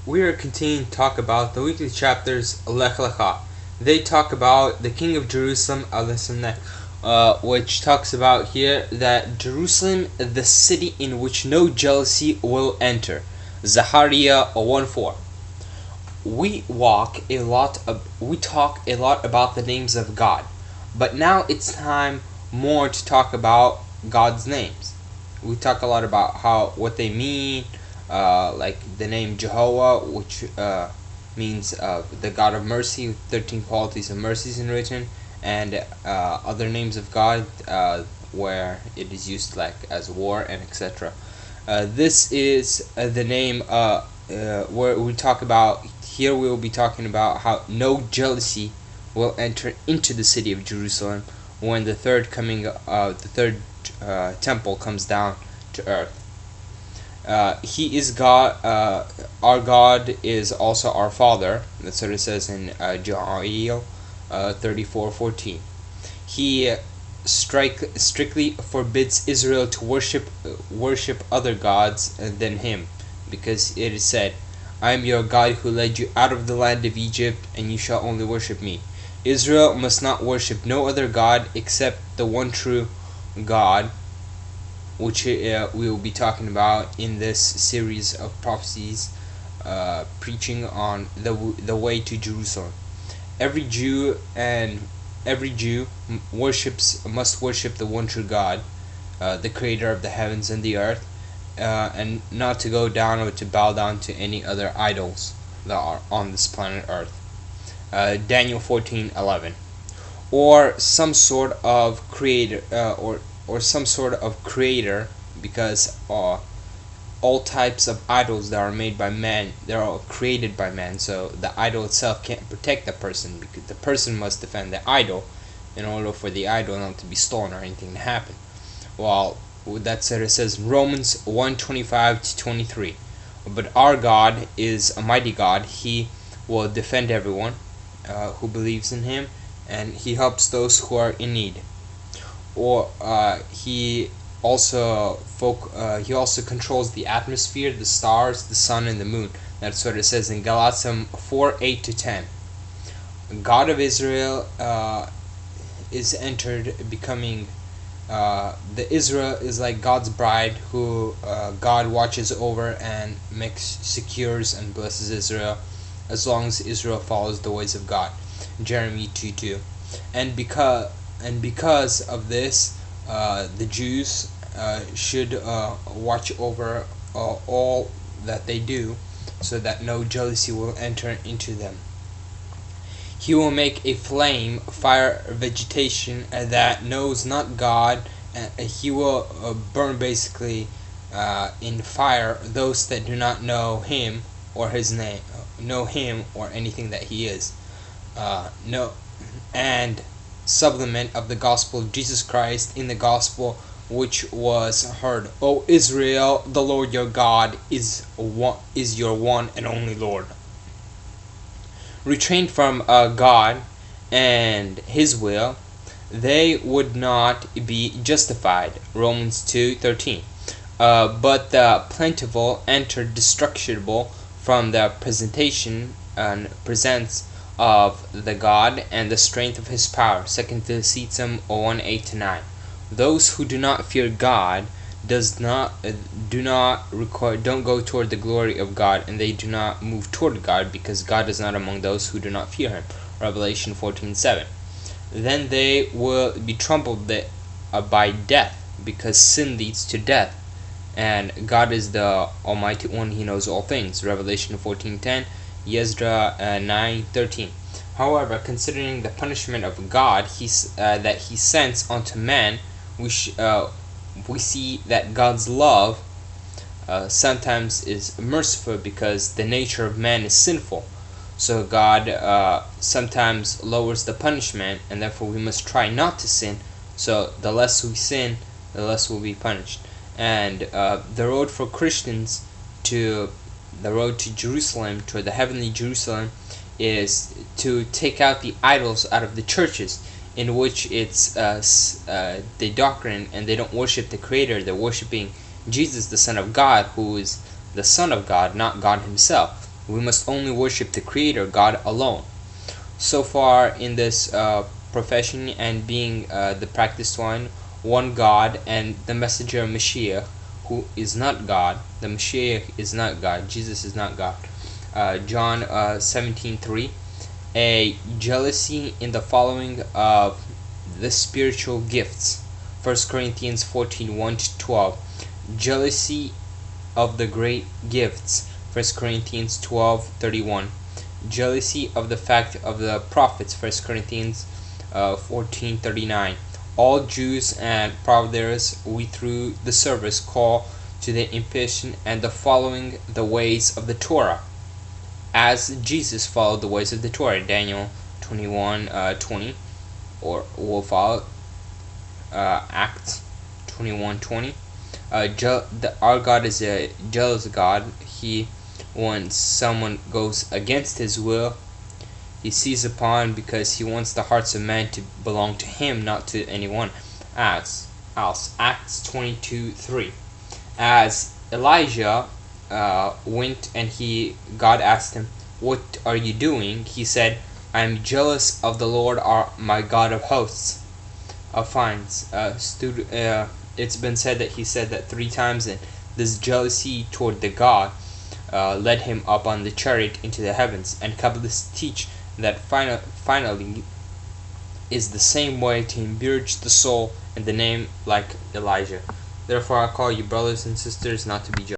We are continuing to talk about the weekly chapters Leha. They talk about the king of Jerusalem, which talks about here that Jerusalem, the city in which no jealousy will enter. Zechariah 1:4. We talk a lot about the names of God, but now it's time more to talk about God's names. We talk a lot about what they mean, like the name Jehovah, which means the God of mercy, with 13 qualities of mercies in written, and other names of God where it is used like as war and etc. This is the name where we talk about. Here we will be talking about how no jealousy will enter into the city of Jerusalem when the third temple comes down to earth. He is God. Our God is also our Father. That's what it says in Joel 34:14. He strictly forbids Israel to worship other gods than Him, because it is said, "I am your God who led you out of the land of Egypt, and you shall only worship me." Israel must not worship no other God except the one true God, which we will be talking about in this series of prophecies, preaching on the way to Jerusalem. Every Jew must worship the one true God, the Creator of the heavens and the earth, and not to go down or to bow down to any other idols that are on this planet Earth. Daniel 14:11, or some sort of creator, or some sort of creator, because all types of idols that are made by man, they're all created by man. So the idol itself can't protect the person, because the person must defend the idol in order for the idol not to be stolen or anything to happen. Well, with that said, it says in Romans 1:25-23, but our God is a mighty God. He will defend everyone who believes in Him, and He helps those who are in need. Or He also controls the atmosphere, the stars, the sun, and the moon. That's what it says in Galatians 4:8-10. God of Israel is entered, becoming the Israel is like God's bride, who God watches over and secures and blesses Israel as long as Israel follows the ways of God. Jeremiah 2:2. And because of this, the Jews should watch over all that they do, so that no jealousy will enter into them. He will make a flame, fire, vegetation that knows not God. He will burn basically in fire those that do not know Him or His name, know Him or anything that He is. And supplement of the gospel of Jesus Christ in the gospel which was heard. O Israel, the Lord your God is your one and only Lord. Retrained from God and His will, they would not be justified. Romans 2:13. But the plentiful enter destructible from the presence of the God and the strength of His power. 2 Thessalonians 1:8-9. Those who do not fear God don't go toward the glory of God, and they do not move toward God, because God is not among those who do not fear Him. Revelation 14:7. Then they will be troubled by death, because sin leads to death, and God is the Almighty One. He knows all things. Revelation 14:10, Yesdra 9:13. However, considering the punishment of God that He sends unto man, we see that God's love sometimes is merciful, because the nature of man is sinful. So God sometimes lowers the punishment, and therefore we must try not to sin. So the less we sin, the less we'll be punished. And the road for Christians to Jerusalem, to the heavenly Jerusalem, is to take out the idols out of the churches, in which it's the doctrine, and they don't worship the Creator. They're worshiping Jesus, the Son of God, who is the Son of God, not God Himself. We must only worship the Creator, God alone. So far in this profession and being the practiced one God, and the messenger Mashiach, who is not God. The Mashiach is not God. Jesus is not God. John 17:3. A jealousy in the following of the spiritual gifts. 1 Corinthians 14:1-12. Jealousy of the great gifts. 1 Corinthians 12:31. Jealousy of the fact of the prophets. 1 Corinthians 14:39. All Jews and providers we through the service call to the impartition and the following the ways of the Torah, as Jesus followed the ways of the Torah. Daniel 21:20, or we'll follow Acts 21:20. Our God is a jealous God. When someone goes against His will, He sees upon, because He wants the hearts of men to belong to Him, not to anyone else. Acts 22:3. As Elijah went and God asked him, "What are you doing?" He said, "I am jealous of the Lord, my God of hosts." It's been said that he said that 3 times, and this jealousy toward the God led him up on the chariot into the heavens. And Kabbalists teach that finally is the same way to immerse the soul in the name like Elijah. Therefore, I call you brothers and sisters not to be jealous.